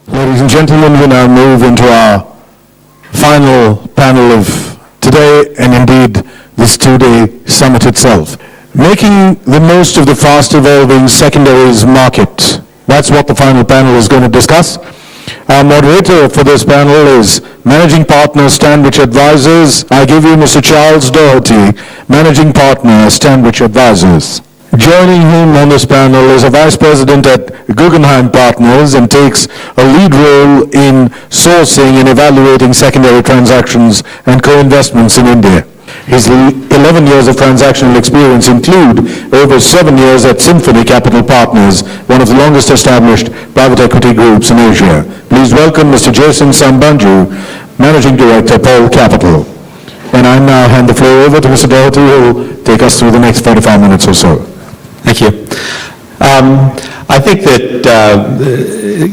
Ladies and gentlemen, we now move into our final panel of today, and indeed this two-day summit itself. Making the most of the fast-evolving secondaries market. That's what the final panel is going to discuss. Our moderator for this panel is Managing Partner, Stanwich Advisors. I give you Mr. Charles Doherty, Managing Partner, Stanwich Advisors. Joining him on this panel is a Vice President at Guggenheim Partners and takes a lead role in sourcing and evaluating secondary transactions and co-investments in India. His 11 years of transactional experience include over 7 years at Symphony Capital Partners, one of the longest established private equity groups in Asia. Please welcome Mr. Jason Sambanju, Managing Director, Paul Capital. And I now hand the floor over to Mr. Doherty, who will take us through the next 45 minutes or so. Thank you. I think that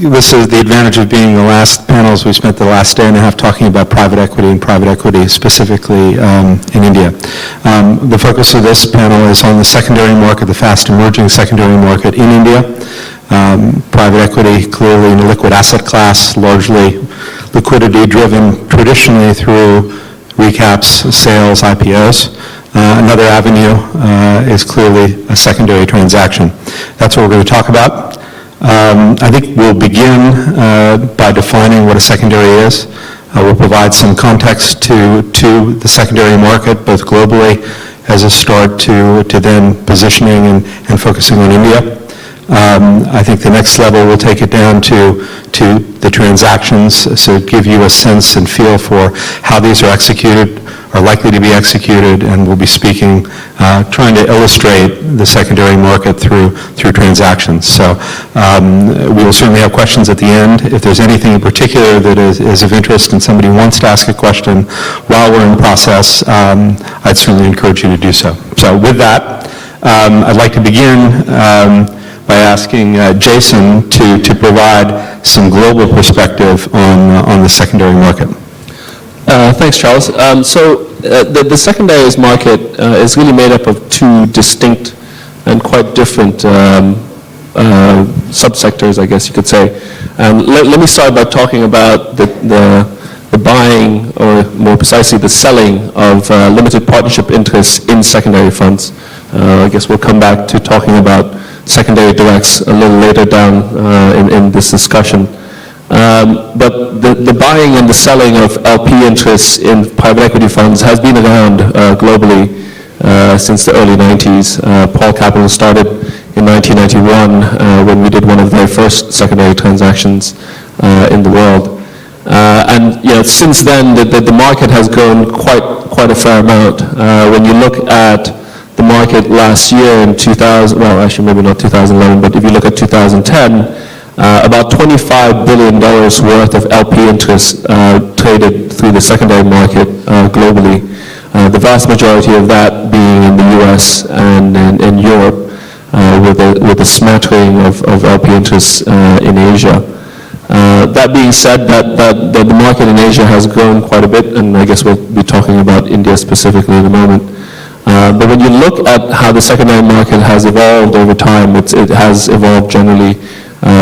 this is the advantage of being the last panels. We spent the last day and a half talking about private equity and private equity specifically in India. The focus of this panel is on the secondary market, the fast emerging secondary market in India. Private equity clearly in a liquid asset class, largely liquidity driven traditionally through recaps, sales, IPOs. Another avenue is clearly a secondary transaction. That's what we're going to talk about. I think we'll begin by defining what a secondary is. We'll provide some context to the secondary market, both globally as a start to then positioning and focusing on India. I think the next level will take it down to the transactions, so give you a sense and feel for how these are executed, are likely to be executed, and we'll be speaking, trying to illustrate the secondary market through transactions. So we will certainly have questions at the end. If there's anything in particular that is of interest and somebody wants to ask a question while we're in the process, I'd certainly encourage you to do so. So with that, I'd like to begin by asking Jason to provide some global perspective on the secondary market. Thanks, Charles. The secondaries market is really made up of two distinct and quite different subsectors, I guess you could say. Let me start by talking about the buying, or more precisely the selling of limited partnership interests in secondary funds. I guess we'll come back to talking about secondary directs a little later down in this discussion. But the buying and the selling of LP interests in private equity funds has been around globally since the early 90s. Paul Capital started in 1991 when we did one of the very first secondary transactions in the world. And since then, the market has grown quite a fair amount. When you look at the market last year in 2000, well, actually maybe not 2011, but if you look at 2010, about $25 billion worth of LP interest traded through the secondary market globally. The vast majority of that being in the US and in Europe, with a smattering of LP interests in Asia. That being said, that the market in Asia has grown quite a bit, and I guess we'll be talking about India specifically in a moment. But when you look at how the secondary market has evolved over time, it has evolved generally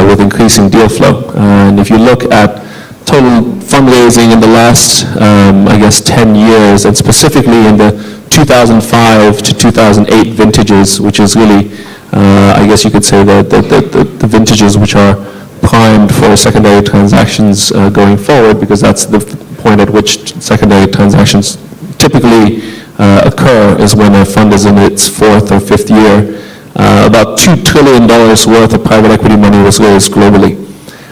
with increasing deal flow. And if you look at total fundraising in the last, I guess, 10 years, and specifically in the 2005 to 2008 vintages, which is really, I guess you could say, the vintages which are primed for secondary transactions going forward, because that's the point at which secondary transactions typically occur, is when a fund is in its fourth or fifth year. About $2 trillion worth of private equity money was raised globally.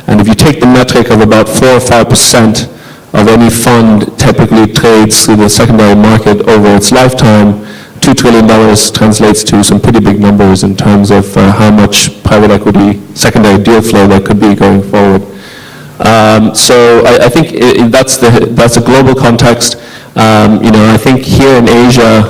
And if you take the metric of about 4 or 5% of any fund typically trades through the secondary market over its lifetime, $2 trillion translates to some pretty big numbers in terms of how much private equity secondary deal flow there could be going forward. So I think that's a global context. I think here in Asia,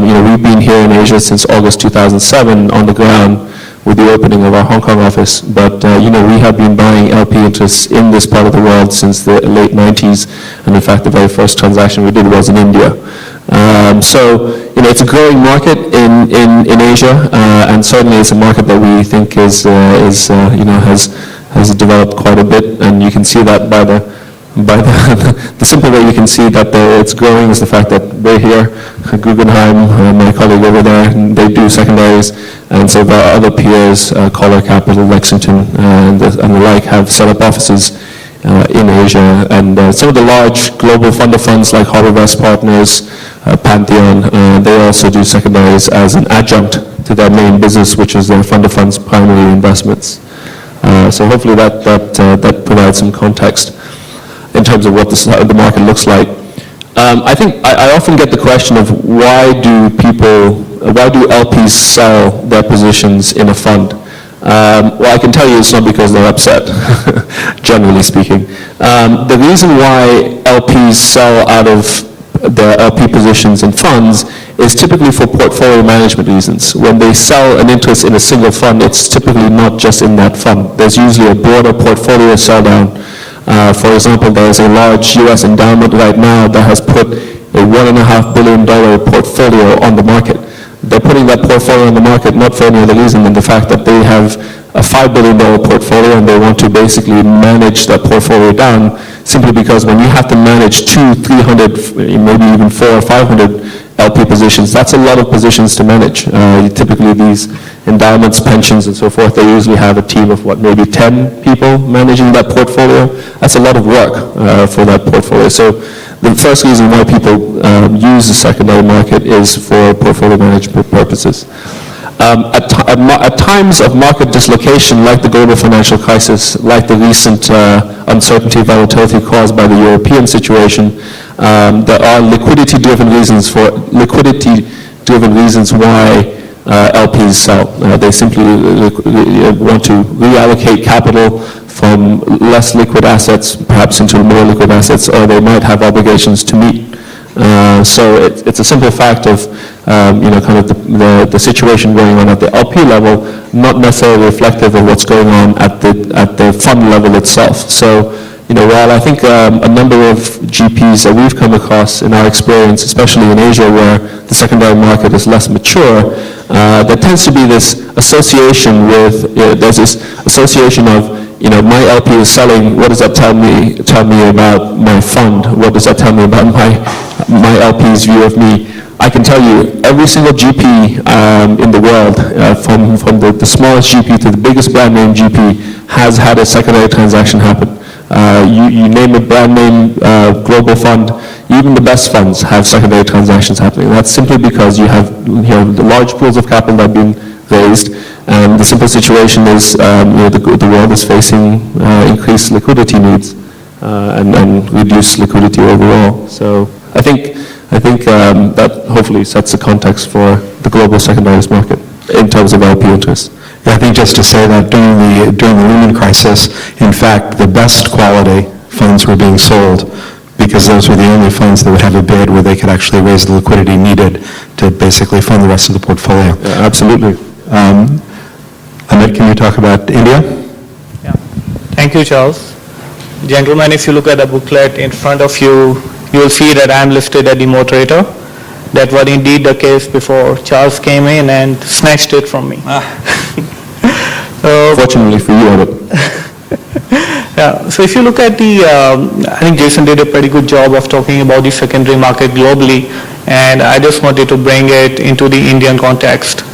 we've been here in Asia since August 2007 on the ground with the opening of our Hong Kong office. But, we have been buying LP interests in this part of the world since the late 90s. And in fact, the very first transaction we did was in India. It's a growing market in Asia, and certainly it's a market that we think has has developed quite a bit, and you can see that by the the simple way you can see that it's growing is the fact that we're here, Guggenheim, my colleague over there, they do secondaries, and so our other peers, Collar Capital, Lexington, and the like, have set up offices in Asia, and some of the large global fund of funds like Harbour Partners, Pantheon, they also do secondaries as an adjunct to their main business, which is their fund of funds primary investments. So hopefully that provides some context in terms of what the market looks like. I think I often get the question of why do LPs sell their positions in a fund? Well, I can tell you it's not because they're upset, generally speaking. The reason why LPs sell out of their LP positions in funds is typically for portfolio management reasons. When they sell an interest in a single fund, it's typically not just in that fund. There's usually a broader portfolio sell down. For example, there's a large U.S. endowment right now that has put a $1.5 billion portfolio on the market. They're putting that portfolio on the market not for any other reason than the fact that they have a $5 billion portfolio and they want to basically manage that portfolio down, simply because when you have to manage 200, 300, maybe even 400 or 500 LP positions, that's a lot of positions to manage. Typically these endowments, pensions, and so forth, they usually have a team of maybe 10 people managing that portfolio. That's a lot of work for that portfolio. So the first reason why people use the secondary market is for portfolio management purposes. At times of market dislocation, like the global financial crisis, like the recent uncertainty, volatility caused by the European situation, there are liquidity-driven reasons why LPs sell. They simply want to reallocate capital from less liquid assets, perhaps into more liquid assets, or they might have obligations to meet. So it's a simple fact of kind of the situation going on at the LP level, not necessarily reflective of what's going on at the fund level itself. So while I think a number of GPs that we've come across in our experience, especially in Asia where the secondary market is less mature, there tends to be this association with, there's this association of, my LP is selling, what does that tell me about my fund? What does that tell me about my LP's view of me? I can tell you, every single GP in the world, from the smallest GP to the biggest brand name GP, has had a secondary transaction happen. You name a brand name global fund, even the best funds have secondary transactions happening. That's simply because you have the large pools of capital that have been raised, and the simple situation is the world is facing increased liquidity needs and reduced liquidity overall. So I think that hopefully sets the context for the global secondaries market in terms of LP interest. Yeah, I think just to say that during the Lehman crisis, in fact, the best quality funds were being sold because those were the only funds that would have a bid where they could actually raise the liquidity needed to basically fund the rest of the portfolio. Yeah, absolutely. Amit, can you talk about India? Yeah. Thank you, Charles. Gentlemen, if you look at the booklet in front of you, you will see that I am listed as the moderator. That was indeed the case before Charles came in and snatched it from me. Fortunately for you, Amit. Yeah, so if you look at I think Jason did a pretty good job of talking about the secondary market globally, and I just wanted to bring it into the Indian context.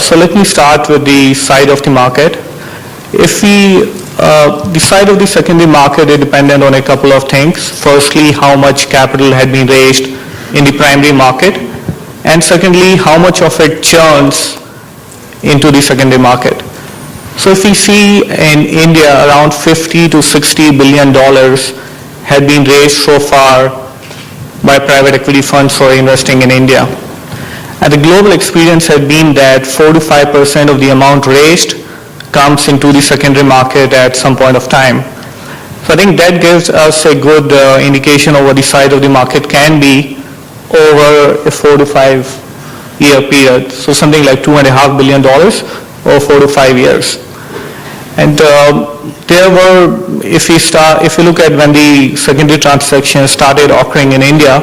So let me start with the side of the market. If the side of the secondary market is dependent on a couple of things. Firstly, how much capital had been raised in the primary market, and secondly, how much of it churns into the secondary market. So if we see in India around $50 to $60 billion had been raised so far by private equity funds for investing in India. And the global experience had been that 4 to 5% of the amount raised comes into the secondary market at some point of time. So I think that gives us a good indication of what the size of the market can be over a 4 to 5 year period. So something like $2.5 billion over 4 to 5 years. And there were, if you look at when the secondary transactions started occurring in India,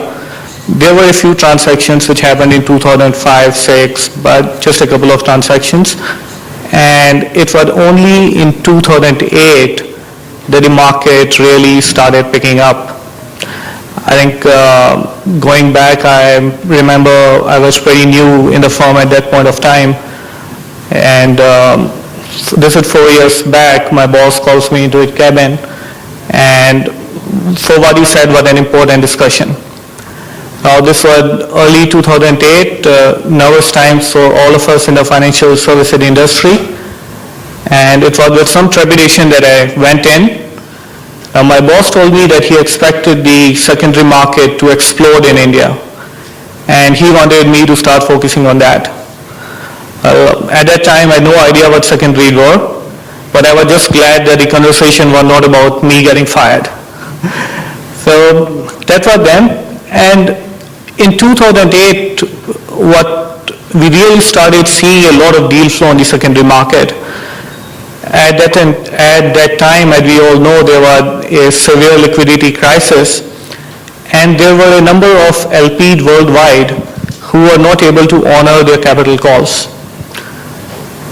there were a few transactions which happened in 2005, 6, but just a couple of transactions. And it was only in 2008 that the market really started picking up. I think going back, I remember I was pretty new in the firm at that point of time, and this is 4 years back. My boss calls me into his cabin, and for what he said was an important discussion. Now this was early 2008, nervous times for all of us in the financial services industry, and it was with some trepidation that I went in. My boss told me that he expected the secondary market to explode in India, and he wanted me to start focusing on that. At that time, I had no idea what secondaries were, but I was just glad that the conversation was not about me getting fired. So that was then, and in 2008, what we really started seeing a lot of deal flow in the secondary market. At that time, as we all know, there was a severe liquidity crisis, and there were a number of LPs worldwide who were not able to honor their capital calls.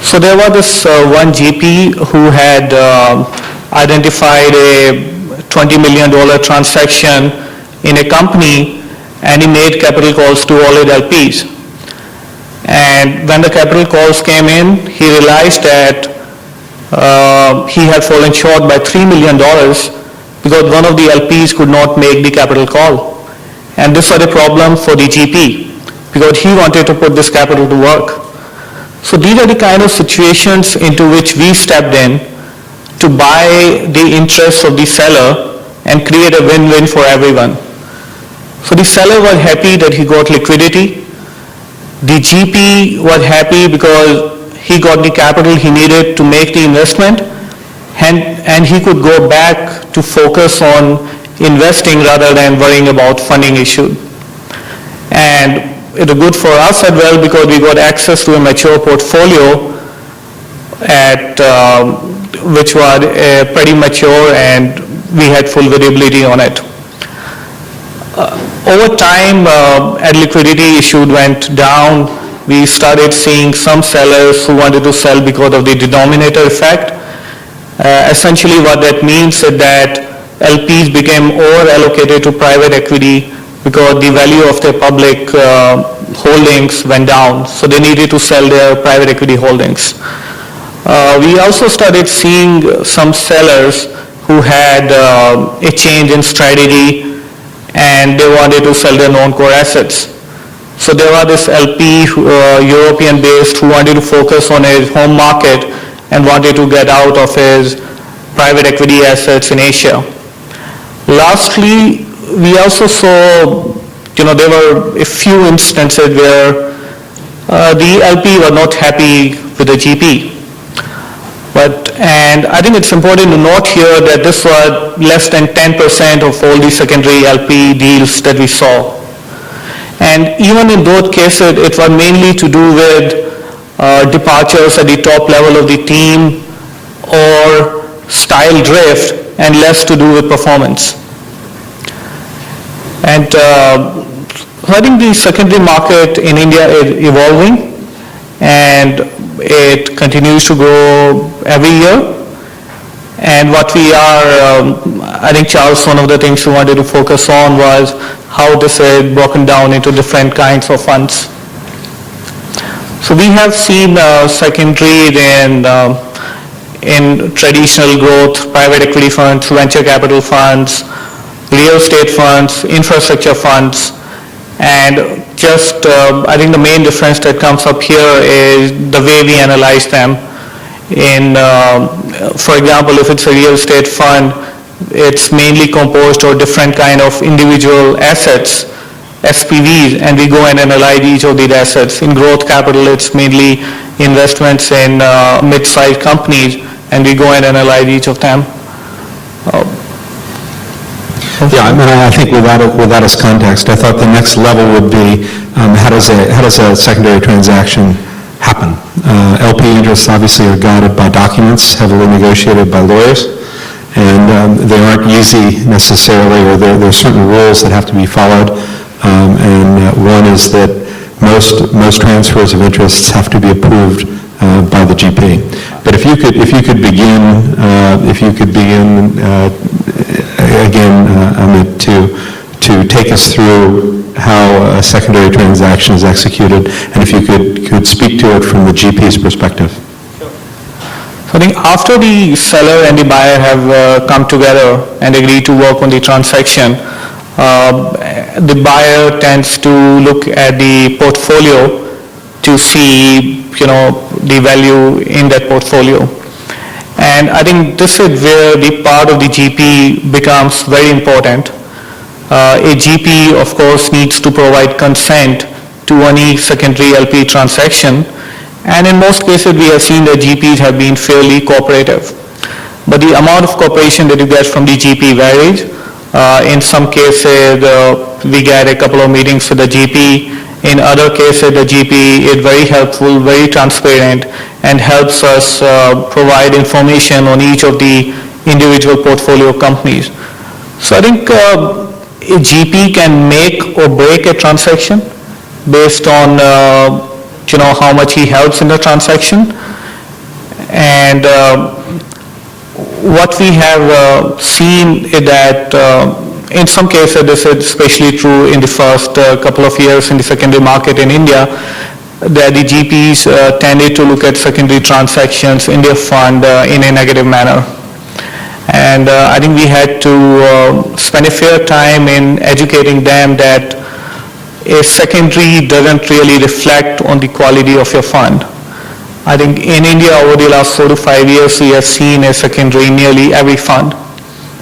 So there was this one GP who had identified a $20 million transaction in a company, and he made capital calls to all his LPs. And when the capital calls came in, he realized that he had fallen short by $3 million because one of the LPs could not make the capital call. And this was a problem for the GP because he wanted to put this capital to work. So these are the kind of situations into which we stepped in to buy the interests of the seller and create a win-win for everyone. So the seller was happy that he got liquidity. The GP was happy because he got the capital he needed to make the investment, and he could go back to focus on investing rather than worrying about funding issue. And it was good for us as well because we got access to a mature portfolio which was pretty mature, and we had full visibility on it. Over time, as liquidity issue went down, we started seeing some sellers who wanted to sell because of the denominator effect. Essentially what that means is that LPs became over-allocated to private equity because the value of their public holdings went down, so they needed to sell their private equity holdings. We also started seeing some sellers who had a change in strategy, and they wanted to sell their non-core assets. So there was this LP, European-based, who wanted to focus on his home market and wanted to get out of his private equity assets in Asia. Lastly, we also saw, there were a few instances where the LP were not happy with the GP. And I think it's important to note here that this was less than 10% of all the secondary LP deals that we saw. And even in those cases, it was mainly to do with departures at the top level of the team or style drift, and less to do with performance. And I think the secondary market in India is evolving, and it continues to grow every year. And what we are, I think Charles, one of the things we wanted to focus on was how this is broken down into different kinds of funds. So we have seen secondary in traditional growth, private equity funds, venture capital funds, real estate funds, infrastructure funds, and just I think the main difference that comes up here is the way we analyze them. For example, if it's a real estate fund, it's mainly composed of different kind of individual assets, SPVs, and we go and analyze each of these assets. In growth capital, it's mainly investments in mid-sized companies, and we go and analyze each of them. Yeah, I think with that as context, I thought the next level would be how does a secondary transaction happen? LP interests obviously are guided by documents heavily negotiated by lawyers, and they aren't easy necessarily, or there are certain rules that have to be followed, and one is that most transfers of interests have to be approved by the GP. But if you could begin again, Amit, to take us through how a secondary transaction is executed, and if you could speak to it from the GP's perspective. So I think after the seller and the buyer have come together and agreed to work on the transaction, the buyer tends to look at the portfolio to see, the value in that portfolio. And I think this is where the part of the GP becomes very important. A GP, of course, needs to provide consent to any secondary LP transaction, and in most cases we have seen that GPs have been fairly cooperative. But the amount of cooperation that you get from the GP varies. In some cases we get a couple of meetings with the GP. In other cases the GP is very helpful, very transparent, and helps us provide information on each of the individual portfolio companies. So I think a GP can make or break a transaction based on how much he helps in the transaction. And what we have seen is that in some cases, this is especially true in the first couple of years in the secondary market in India, that the GPs tended to look at secondary transactions in their fund in a negative manner. And I think we had to spend a fair time in educating them that a secondary doesn't really reflect on the quality of your fund. I think in India over the last 4 to 5 years we have seen a secondary in nearly every fund.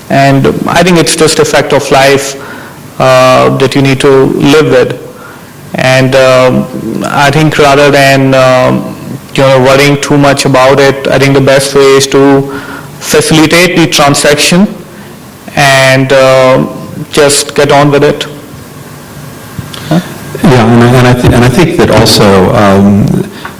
And I think it's just a fact of life that you need to live with. And I think rather than worrying too much about it, I think the best way is to facilitate the transaction and just get on with it. Yeah, and I think that also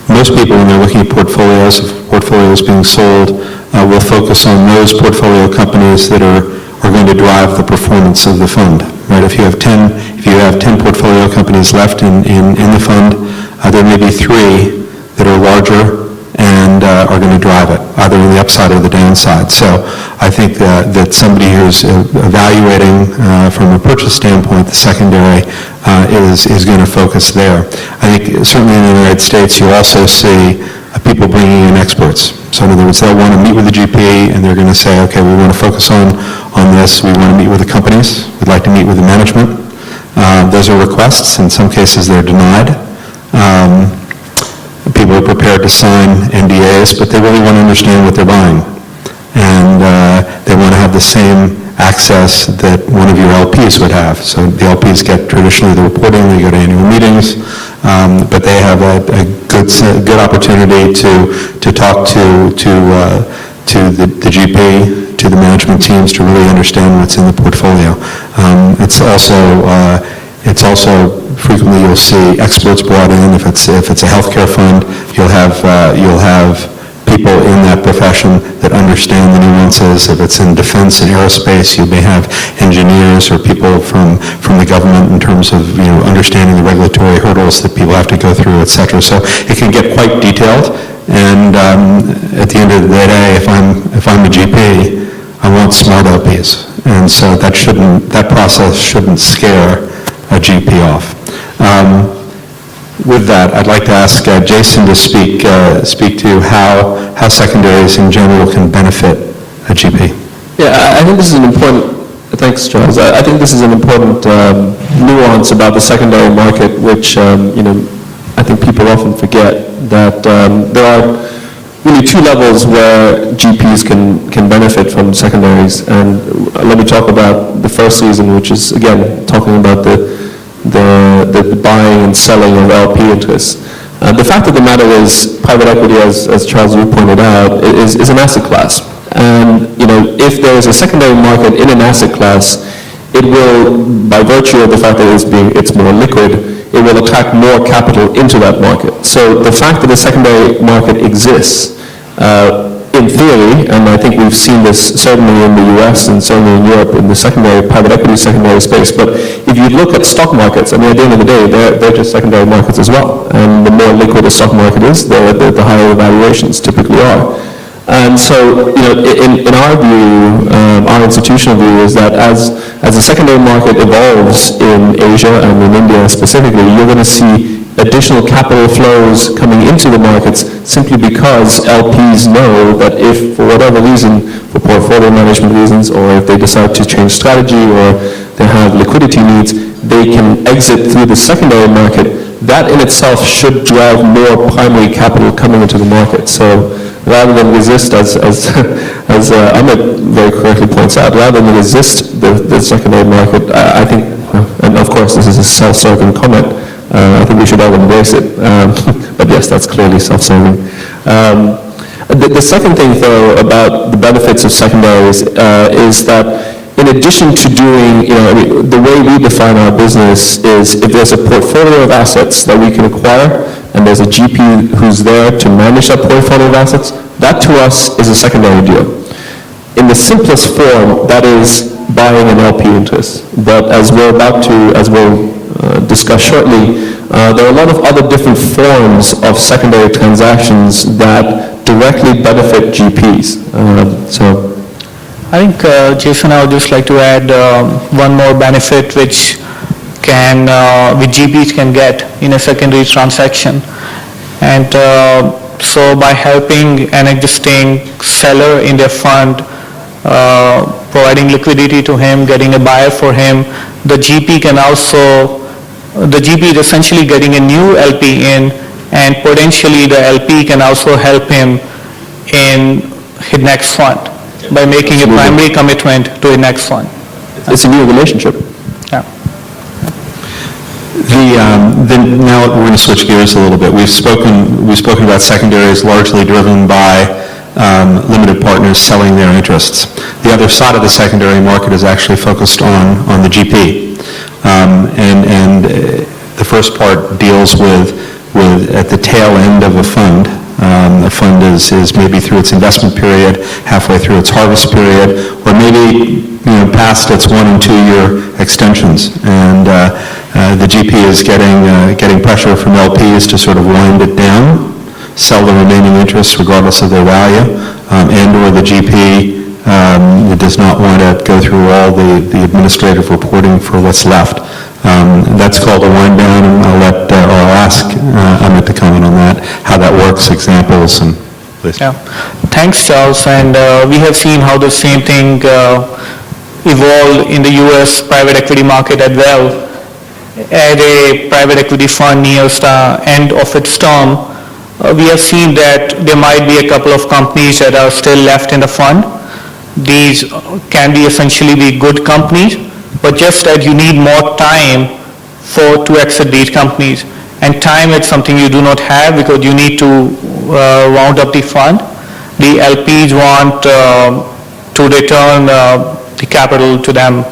most people, when they're looking at portfolios being sold, will focus on those portfolio companies that are going to drive the performance of the fund. Right? If you have 10 portfolio companies left in the fund, there may be 3 that are larger and are going to drive it, either on the upside or the downside. So I think that somebody who's evaluating from a purchase standpoint the secondary is going to focus there. I think certainly in the United States you also see people bringing in experts. So in other words, they'll want to meet with the GP and they're going to say, okay, we want to focus on this, we want to meet with the companies, we'd like to meet with the management. Those are requests. In some cases they're denied. People are prepared to sign NDAs, but they really want to understand what they're buying. And they want to have the same access that one of your LPs would have. So the LPs get traditionally the reporting, they go to annual meetings, but they have a good opportunity to talk to the GP, to the management teams, to really understand what's in the portfolio. It's also frequently you'll see experts brought in. If it's a healthcare fund, you'll have people in that profession that understand the nuances. If it's in defense and aerospace, you may have engineers or people from the government in terms of understanding the regulatory hurdles that people have to go through, et cetera. So it can get quite detailed. And at the end of the day, if I'm a GP, I want smart LPs, and so that process shouldn't scare a GP off. With that, I'd like to ask Jason to speak to how secondaries in general can benefit a GP. Yeah, I think this is an important, thanks Charles, I think this is an important nuance about the secondary market, which I think people often forget, that there are really 2 levels where GPs can benefit from secondaries. And let me talk about the first reason, which is, again, talking about the buying and selling of LP interests. The fact of the matter is, private equity, as Charles, you pointed out, is an asset class. And if there is a secondary market in an asset class, it will, by virtue of the fact that it's more liquid, it will attract more capital into that market. So the fact that the secondary market exists in theory, and I think we've seen this certainly in the US and certainly in Europe in the secondary, private equity secondary space, but if you look at stock markets, I mean, at the end of the day, they're just secondary markets as well. And the more liquid a stock market is, the higher the valuations typically are. And so, in our view, our institutional view is that as the secondary market evolves in Asia and in India specifically, you're going to see additional capital flows coming into the markets simply because LPs know that if, for whatever reason, for portfolio management reasons, or if they decide to change strategy, or they have liquidity needs, they can exit through the secondary market. That in itself should drive more primary capital coming into the market. So rather than resist, as Amit very correctly points out, rather than resist the secondary market, I think, and of course this is a self-serving comment, I think we should all embrace it. But yes, that's clearly self-serving. The second thing, though, about the benefits of secondaries is that in addition to doing, the way we define our business is if there's a portfolio of assets that we can acquire and there's a GP who's there to manage that portfolio of assets, that to us is a secondary deal. In the simplest form, that is buying an LP interest. But as we'll discuss shortly, there are a lot of other different forms of secondary transactions that directly benefit GPs. I think, Jason, I would just like to add one more benefit which GPs can get in a secondary transaction. And so by helping an existing seller in their fund, providing liquidity to him, getting a buyer for him, the GP is essentially getting a new LP in, and potentially the LP can also help him in his next fund by making a primary commitment to his next fund. It's a new relationship. Yeah. Now we're going to switch gears a little bit. We've spoken about secondaries largely driven by limited partners selling their interests. The other side of the secondary market is actually focused on the GP. And the first part deals with at the tail end of a fund. A fund is maybe through its investment period, halfway through its harvest period, or maybe past its 1 and 2 year extensions. And the GP is getting pressure from LPs to sort of wind it down, sell the remaining interests regardless of their value, and or the GP does not want to go through all the administrative reporting for what's left. That's called a wind down, and I'll ask Amit to comment on that, how that works, examples, and please. Yeah. Thanks, Charles. And we have seen how the same thing evolved in the US private equity market as well. At a private equity fund near the end of its term, we have seen that there might be a couple of companies that are still left in the fund. These can be essentially be good companies, but just that you need more time to exit these companies. And time is something you do not have because you need to round up the fund. The LPs want to return the capital to them.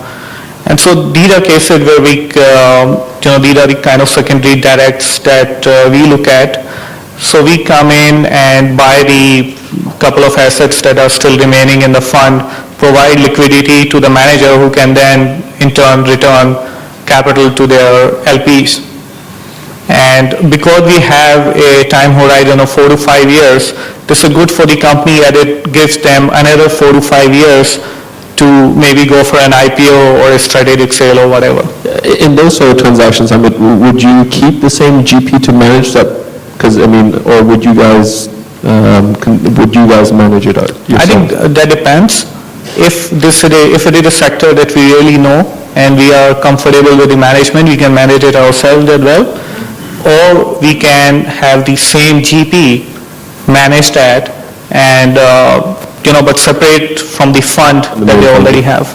And so these are cases where these are the kind of secondary directs that we look at. So we come in and buy the couple of assets that are still remaining in the fund, provide liquidity to the manager who can then in turn return capital to their LPs. And because we have a time horizon of 4 to 5 years, this is good for the company and it gives them another 4 to 5 years to maybe go for an IPO or a strategic sale or whatever. In those sort of transactions, I mean, would you keep the same GP to manage that? Because or would you guys manage it yourself? I think that depends. If it is a sector that we really know and we are comfortable with the management, we can manage it ourselves as well. Or we can have the same GP manage that and but separate from the fund that they already have.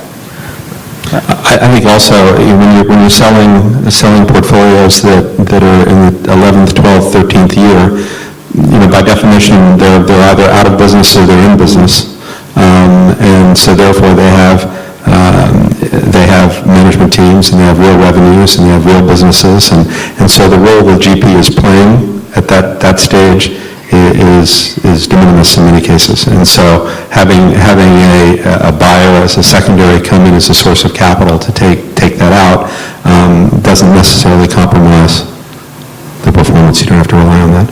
I think also when you're selling portfolios that are in the 11th, 12th, 13th year, by definition they're either out of business or they're in business, and so therefore they have management teams and they have real revenues and they have real businesses, and so the role the GP is playing at that stage is de minimis in many cases. And so having a buyer as a secondary come in as a source of capital to take that out doesn't necessarily compromise the performance. You don't have to rely on that.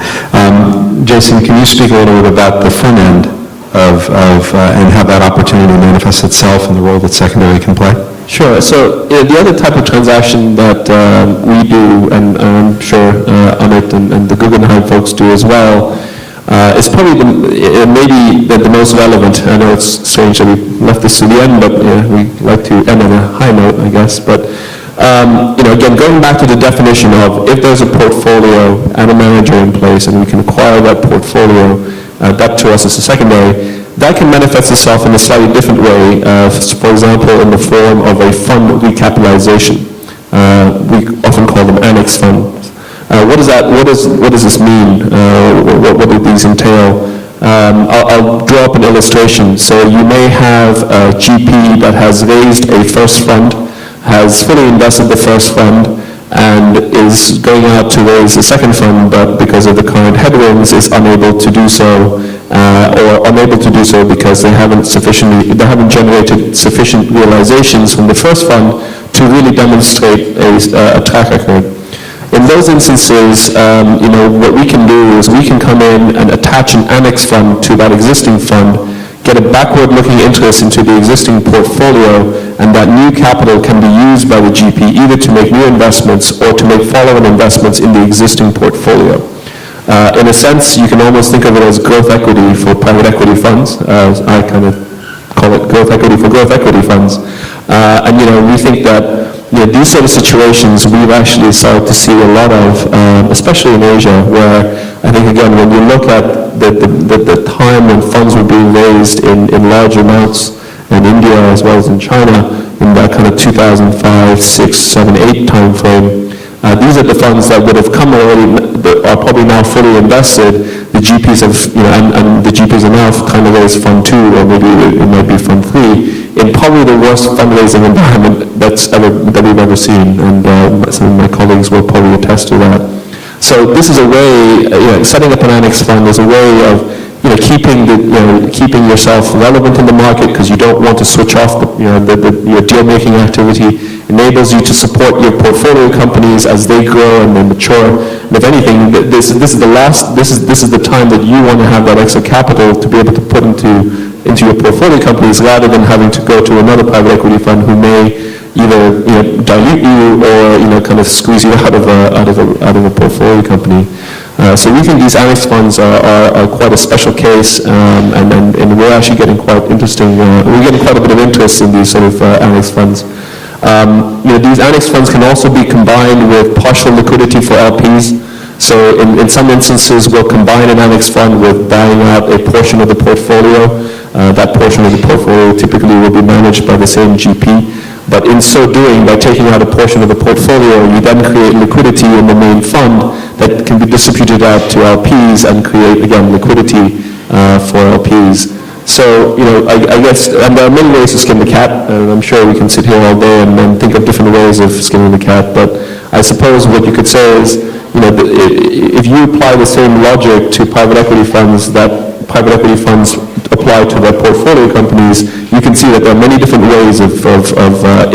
Jason, can you speak a little bit about the front end and how that opportunity manifests itself and the role that secondary can play? Sure. So the other type of transaction that we do, and I'm sure Amit and the Guggenheim folks do as well, is probably maybe the most relevant. I know it's strange that we left this to the end, but we like to end on a high note, I guess. But again, going back to the definition of if there's a portfolio and a manager in place, and we can acquire that portfolio, that to us is a secondary. That can manifest itself in a slightly different way, for example, in the form of a fund recapitalization. We often call them annex funds. What does this mean? What do these entail? I'll draw up an illustration. So you may have a GP that has raised a first fund, has fully invested the first fund, and is going out to raise a second fund, but because of the current headwinds is unable to do so, or unable to do so because they haven't generated sufficient realizations from the first fund to really demonstrate a track record. In those instances, what we can do is we can come in and attach an annex fund to that existing fund, get a backward-looking interest into the existing portfolio, and that new capital can be used by the GP either to make new investments or to make follow-on investments in the existing portfolio. In a sense, you can almost think of it as growth equity for private equity funds. I kind of call it growth equity for growth equity funds. And we think that these sort of situations we've actually started to see a lot of, especially in Asia, where I think, again, when you look at the time when funds were being raised in large amounts in India as well as in China, in that kind of 2005, 6, 7, 8 time frame, these are the funds that would have come already, that are probably now fully invested. The GPs have, and the GPs are now kind of raised fund 2, or maybe it might be fund 3, in probably the worst fundraising environment that we've ever seen, and some of my colleagues will probably attest to that. So this is a way, setting up an annex fund is a way of keeping yourself relevant in the market, because you don't want to switch off your deal-making activity. Enables you to support your portfolio companies as they grow and they mature. And if anything, this is the time that you want to have that extra capital to be able to put into your portfolio companies, rather than having to go to another private equity fund who may either dilute you or kind of squeeze you out of a portfolio company. So we think these annex funds are quite a special case, and we're actually getting quite interesting. We're getting quite a bit of interest in these sort of annex funds. These annex funds can also be combined with partial liquidity for LPs. So in some instances, we'll combine an annex fund with buying out a portion of the portfolio. That portion of the portfolio typically will be managed by the same GP. But in so doing, by taking out a portion of the portfolio, you then create liquidity in the main fund that can be distributed out to LPs and create, again, liquidity for LPs. So, I guess, and there are many ways to skin the cat, and I'm sure we can sit here all day and think of different ways of skinning the cat, but I suppose what you could say is, if you apply the same logic to private equity funds that private equity funds apply to their portfolio companies, you can see that there are many different ways of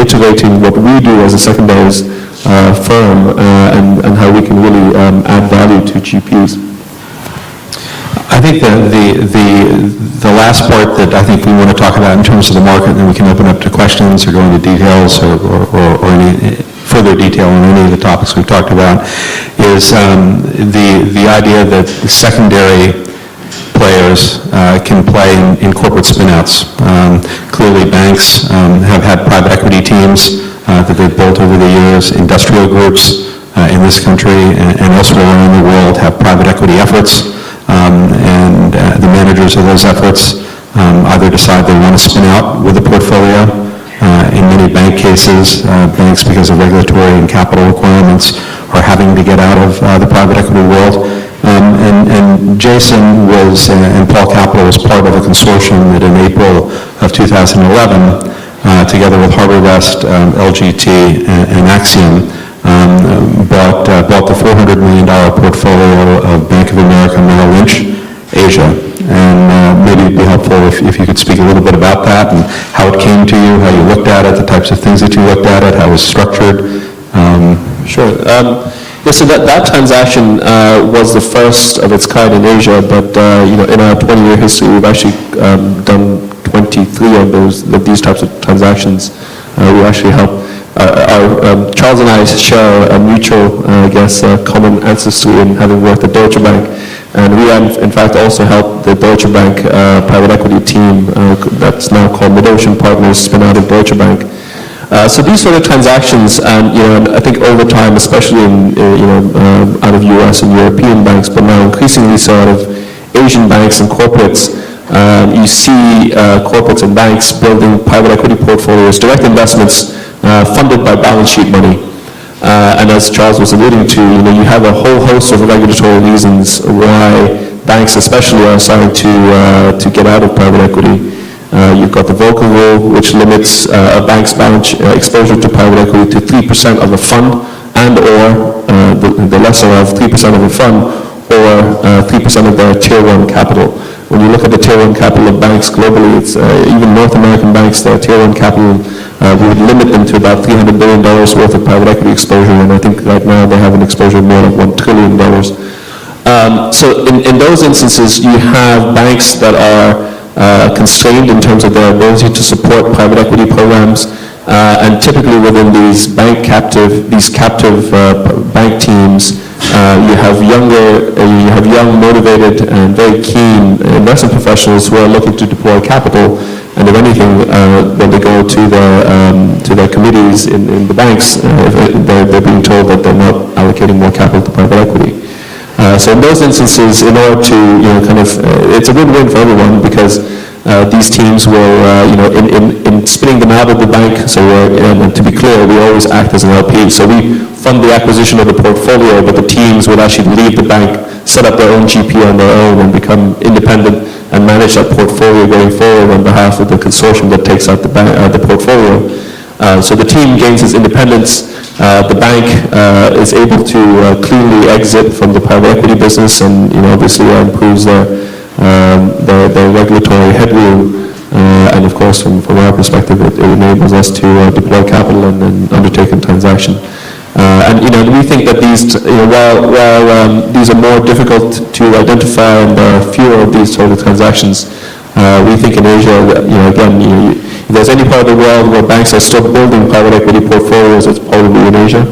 iterating what we do as a secondaries firm, and how we can really add value to GPs. I think the last part that I think we want to talk about in terms of the market, and then we can open up to questions or go into details or any further detail on any of the topics we've talked about, is the idea that secondary players can play in corporate spinouts. Clearly, banks have had private equity teams that they've built over the years. Industrial groups in this country and elsewhere around the world have private equity efforts, and the managers of those efforts either decide they want to spin out with a portfolio. In many bank cases, banks, because of regulatory and capital requirements, are having to get out of the private equity world. And Jason and Paul Capital was part of a consortium that in April of 2011, together with Harbor West, LGT, and Axiom, bought bought the $400 million portfolio of Bank of America Merrill Lynch, Asia. And maybe it'd be helpful if you could speak a little bit about that and how it came to you, how you looked at it, the types of things that you looked at it, how it was structured. Sure. Yeah, so that transaction was the first of its kind in Asia, but in our 20-year history, we've actually done 23 of these types of transactions. We actually help. Charles and I share a mutual, common ancestry in having worked at Deutsche Bank, and we in fact also helped the Deutsche Bank private equity team that's now called Mid-Ocean Partners spin out of Deutsche Bank. So these sort of transactions, and I think over time, especially out of U.S. and European banks, but now increasingly so out of Asian banks and corporates, you see corporates and banks building private equity portfolios, direct investments funded by balance sheet money. And as Charles was alluding to, you have a whole host of regulatory reasons why banks especially are starting to get out of private equity. You've got the Volcker Rule, which limits a bank's balance exposure to private equity to 3% of a fund and or the lesser of 3% of a fund or 3% of their Tier 1 capital. When you look at the Tier 1 capital of banks globally, it's even North American banks, their Tier 1 capital, we would limit them to about $300 billion worth of private equity exposure, and I think right now they have an exposure of more like $1 trillion. So in those instances, you have banks that are constrained in terms of their ability to support private equity programs, and typically within these captive bank teams, you have young, motivated, and very keen investment professionals who are looking to deploy capital. And if anything, when they go to their committees in the banks, they're being told that they're not allocating more capital to private equity. So in those instances, in order to, it's a win-win for everyone because these teams will, in spinning them out of the bank, so and to be clear, we always act as an LP. So we fund the acquisition of the portfolio, but the teams would actually leave the bank, set up their own GP on their own, and become independent and manage that portfolio going forward on behalf of the consortium that takes out the portfolio. So the team gains its independence. The bank is able to cleanly exit from the private equity business, and obviously improves their regulatory headroom. And of course, from our perspective, it enables us to deploy capital and undertake a transaction. And we think that these, while these are more difficult to identify and there are fewer of these sort of transactions, we think in Asia, if there's any part of the world where banks are still building private equity portfolios, it's probably in Asia.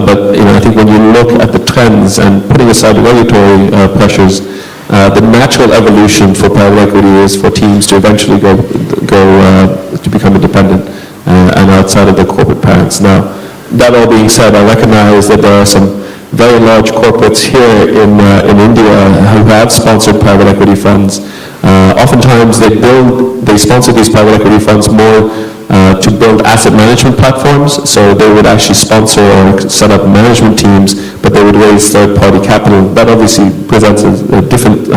But I think when you look at the trends and putting aside the regulatory pressures, the natural evolution for private equity is for teams to eventually go to become independent and outside of their corporate parents. Now, that all being said, I recognize that there are some very large corporates here in India who have sponsored private equity funds. Oftentimes they sponsor these private equity funds more to build asset management platforms, so they would actually sponsor or set up management teams, but they would raise third-party capital. That obviously presents a different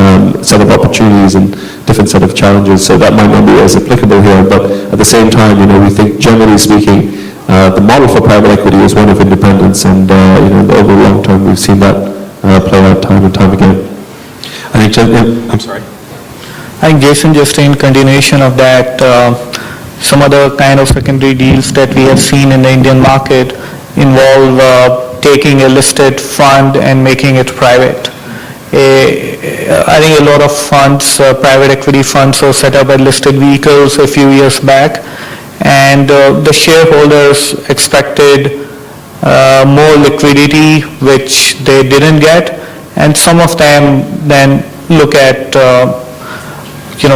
set of opportunities and different set of challenges, so that might not be as applicable here, but at the same time, we think generally speaking, the model for private equity is one of independence, and over the long term, we've seen that play out time and time again. I'm sorry. I think Jason, just in continuation of that, some other kind of secondary deals that we have seen in the Indian market involve taking a listed fund and making it private. I think a lot of funds, private equity funds, were set up as listed vehicles a few years back, and the shareholders expected more liquidity, which they didn't get, and some of them then look at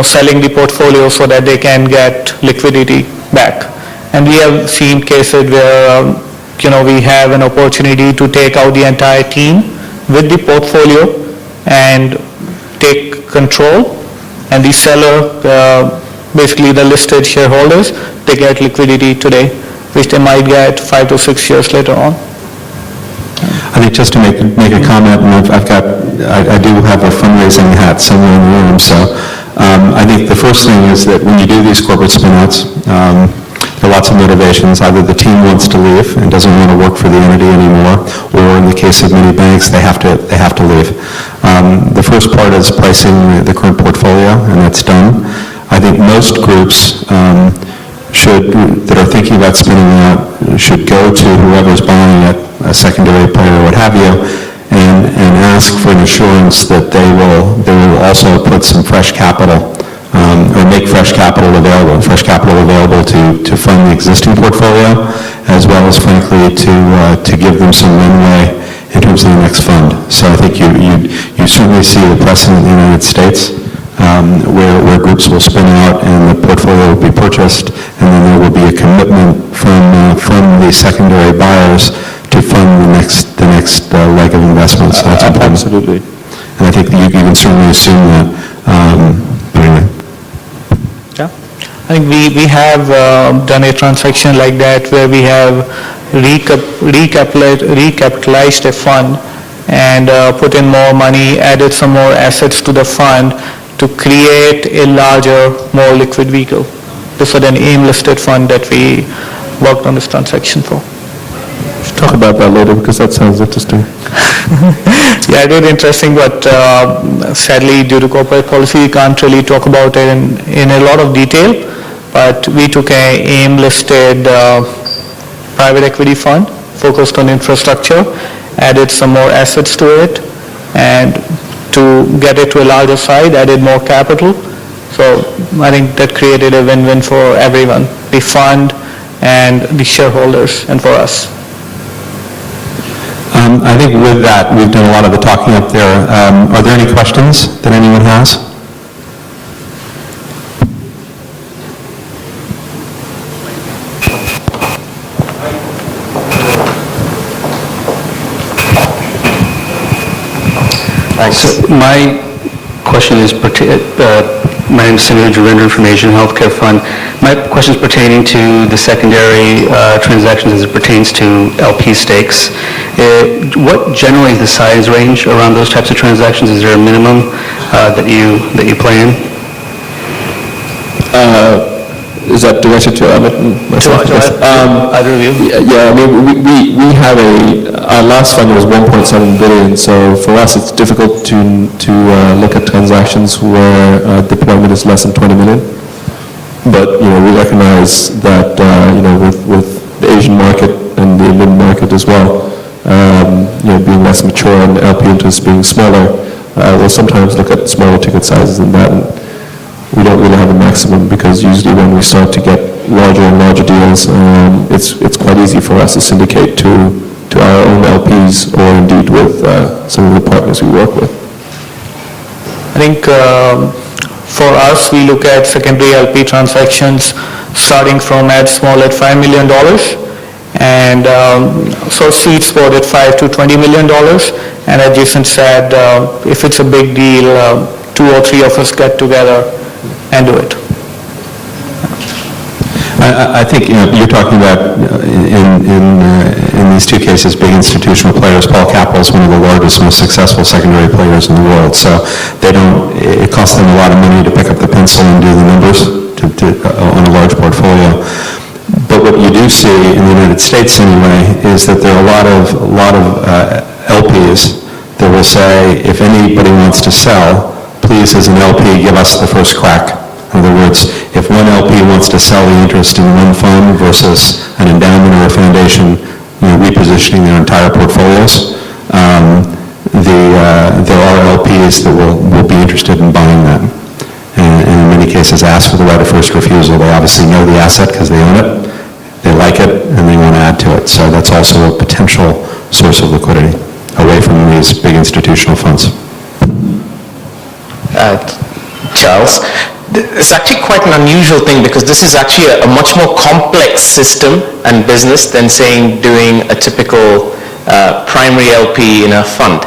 selling the portfolio so that they can get liquidity back. And we have seen cases where we have an opportunity to take out the entire team with the portfolio and take control, and the seller, basically the listed shareholders, they get liquidity today, which they might get 5 to 6 years later on. I think just to make a comment, and I do have a fundraising hat somewhere in the room, so I think the first thing is that when you do these corporate spin-outs, there are lots of motivations organizations, either the team wants to leave and doesn't want to work for the entity anymore, or in the case of many banks, they have to leave. The first part is pricing the current portfolio, and that's done. I think most groups that are thinking about spinning out should go to whoever's buying it, a secondary player or what have you, and ask for an assurance that they will also put some fresh capital or make fresh capital available to fund the existing portfolio, as well as, frankly, to give them some runway in terms of the next fund. So I think you certainly see the precedent in the United States where groups will spin out and the portfolio will be purchased, and then there will be a commitment from the secondary buyers to fund the next leg of investments. So that's important. Absolutely. And I think you can certainly assume that. But anyway. Yeah, I think we have done a transaction like that where we have recapitalized a fund and put in more money, added some more assets to the fund to create a larger, more liquid vehicle. This was an AIM-listed fund that we worked on this transaction for. Talk about that later because that sounds interesting. Yeah, it is interesting, but sadly, due to corporate policy, we can't really talk about it in a lot of detail. But we took a AIM-listed private equity fund focused on infrastructure, added some more assets to it, and to get it to a larger size, added more capital. So I think that created a win-win for everyone, the fund and the shareholders, and for us. I think with that, we've done a lot of the talking up there. Are there any questions that anyone has? Thanks. My question is, my name is Senator Jarinder from Asian Healthcare Fund. My question is pertaining to the secondary transactions as it pertains to LP stakes. What generally is the size range around those types of transactions? Is there a minimum that you plan? Is that directed to Amit and myself? Either of you? Yeah, I mean, we have our last fund was 1.7 billion, so for us it's difficult to look at transactions where deployment is less than 20 million. But, we recognize that, with the Asian market and the Indian market as well, being less mature and LP interests being smaller, we'll sometimes look at smaller ticket sizes than that. And we don't really have a maximum because usually when we start to get larger and larger deals, it's quite easy for us to syndicate to our own LPs or indeed with some of the partners we work with. I think for us, we look at secondary LP transactions starting from at small at $5 million and so sweet spot at $5 to $20 million. And as Jason said, if it's a big deal, 2 or 3 of us get together and do it. I think you're talking about in these two cases big institutional players. Paul Capital is one of the largest, most successful secondary players in the world. So it costs them a lot of money to pick up the pencil and do the numbers on a large portfolio. But what you do see in the United States anyway is that there are a lot of LPs that will say, if anybody wants to sell, please, as an LP, give us the first crack. In other words, if one LP wants to sell the interest in one fund versus an endowment or a foundation, repositioning their entire portfolios, there are LPs that will be interested in buying that. And in many cases ask for the right of first refusal. They obviously know the asset because they own it, they like it, and they want to add to it. So that's also a potential source of liquidity away from these big institutional funds. Charles, it's actually quite an unusual thing because this is actually a much more complex system and business than doing a typical primary LP in a fund.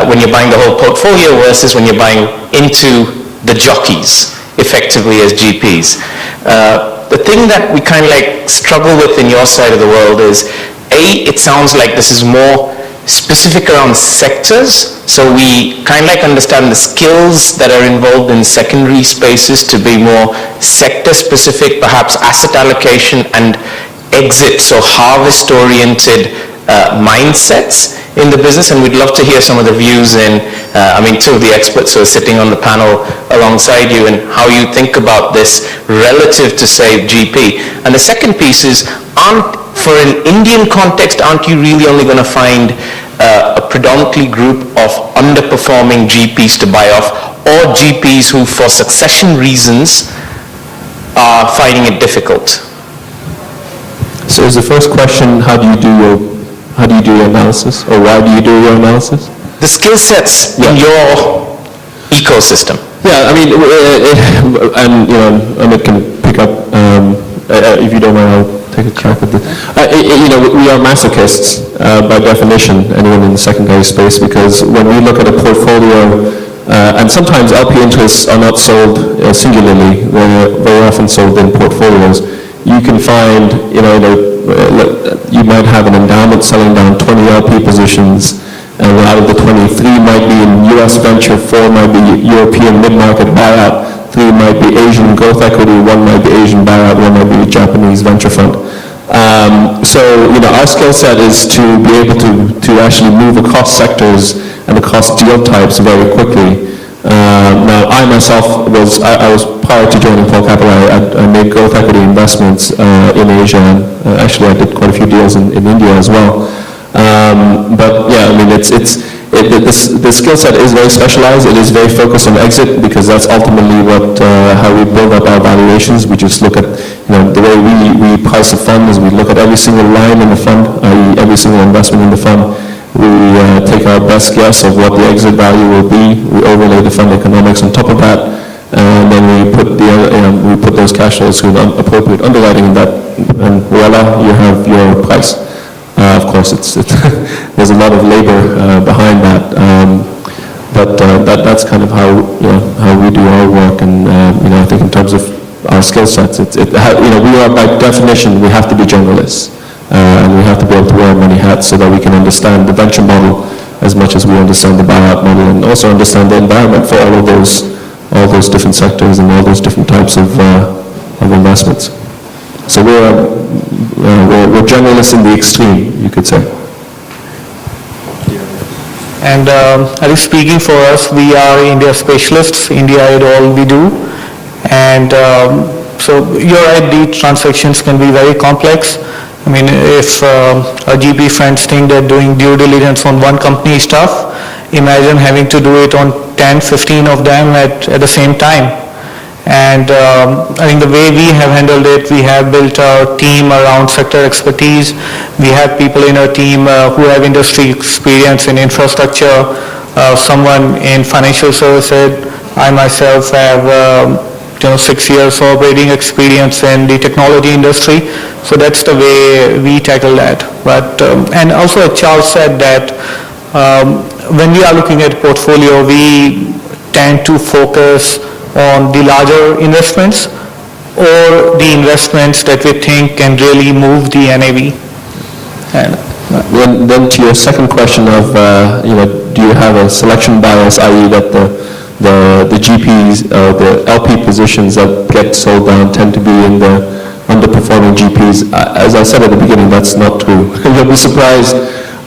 When you're buying the whole portfolio versus when you're buying into the jockeys, effectively as GPs. The thing that we kind of struggle with in your side of the world is, it sounds like this is more specific around sectors, so we kind of understand the skills that are involved in secondary spaces to be more sector specific, perhaps asset allocation, and exit, so harvest-oriented mindsets in the business, and we'd love to hear some of the views in, two of the experts who are sitting on the panel alongside you, and how you think about this relative to, say, GP. And the second piece is, for an Indian context, aren't you really only going to find a predominantly group of underperforming GPs to buy off, or GPs who, for succession reasons, are finding it difficult? So is the first question, how do you do your analysis, or why do you do your analysis? The skill sets in your ecosystem. Yeah, and Amit can pick up, if you don't mind, I'll take a crack at this. We are masochists by definition, anyone in the secondary space, because when we look at a portfolio, and sometimes LP interests are not sold singularly, they're very often sold in portfolios. You can find, you might have an endowment selling down 20 LP positions, and out of the 20, 3 might be in US venture, 4 might be European mid-market buyout, 3 might be Asian growth equity, 1 might be Asian buyout, 1 might be Japanese venture fund. Our skill set is to be able to actually move across sectors and across deal types very quickly. Now, I myself was prior to joining Paul Capital, I made growth equity investments in Asia, and actually I did quite a few deals in India as well. But yeah, the skill set is very specialized. It is very focused on exit, because that's ultimately how we build up our valuations. We just look at, the way we price a fund is we look at every single line in the fund, i.e. every single investment in the fund. We take our best guess of what the exit value will be. We overlay the fund economics on top of that, and then we put those cash flows through an appropriate underwriting, and voila, you have your price. Of course, there's a lot of labor behind that, but that's kind of how we do our work. And I think in terms of our skill sets, we are by definition, we have to be generalists, and we have to be able to wear many hats so that we can understand the venture model as much as we understand the buyout model, and also understand the environment for all those different sectors and all those different types of investments. So we're generalists in the extreme, you could say. And I think speaking for us, we are India specialists. India is all we do. And so you're right, the transactions can be very complex. If a GP friends think they're doing due diligence on one company stuff, imagine having to do it on 10, 15 of them at the same time. And I think the way we have handled it, we have built our team around sector expertise. We have people in our team who have industry experience in infrastructure, someone in financial services. I myself have 6 years operating experience in the technology industry. So that's the way we tackle that. But and also Charles said that when we are looking at portfolio, we tend to focus on the larger investments or the investments that we think can really move the NAV. And then to your second question of, do you have a selection bias, i.e. that the GPs, the LP positions that get sold down tend to be in the underperforming GPs? As I said at the beginning, that's not true. You'll be surprised.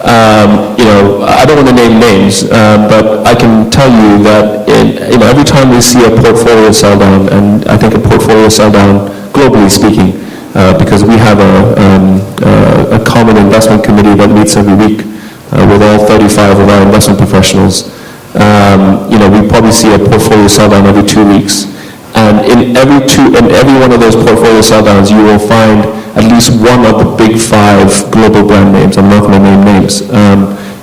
I don't want to name names, but I can tell you that every time we see a portfolio sell down, and I think a portfolio sell down, globally speaking, because we have a common investment committee that meets every week with all 35 of our investment professionals. We probably see a portfolio sell down every 2 weeks. And in every one of those portfolio sell downs, you will find at least one of the big 5 global brand names. I'm not going to name names.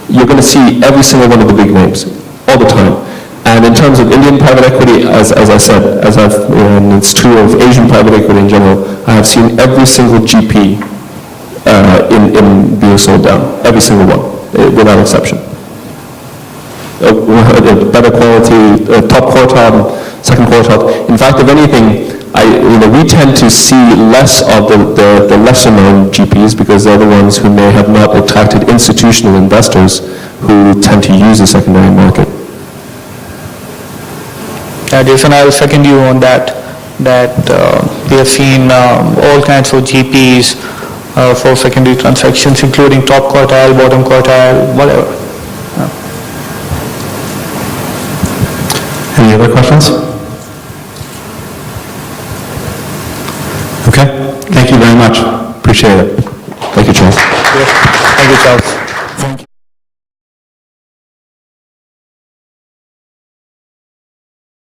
You're going to see every single one of the big names all the time. And in terms of Indian private equity, as I said, and it's true of Asian private equity in general, I have seen every single GP in being sold down, every single one, without exception. Better quality, top quartile, second quartile. In fact, if anything, we tend to see less of the lesser known GPs, because they're the ones who may have not attracted institutional investors who tend to use the secondary market. Jason, I will second you on that we have seen all kinds of GPs for secondary transactions, including top quartile, bottom quartile, whatever. Any other questions? Okay, thank you very much. Appreciate it. Thank you, Charles. Thank you, Charles.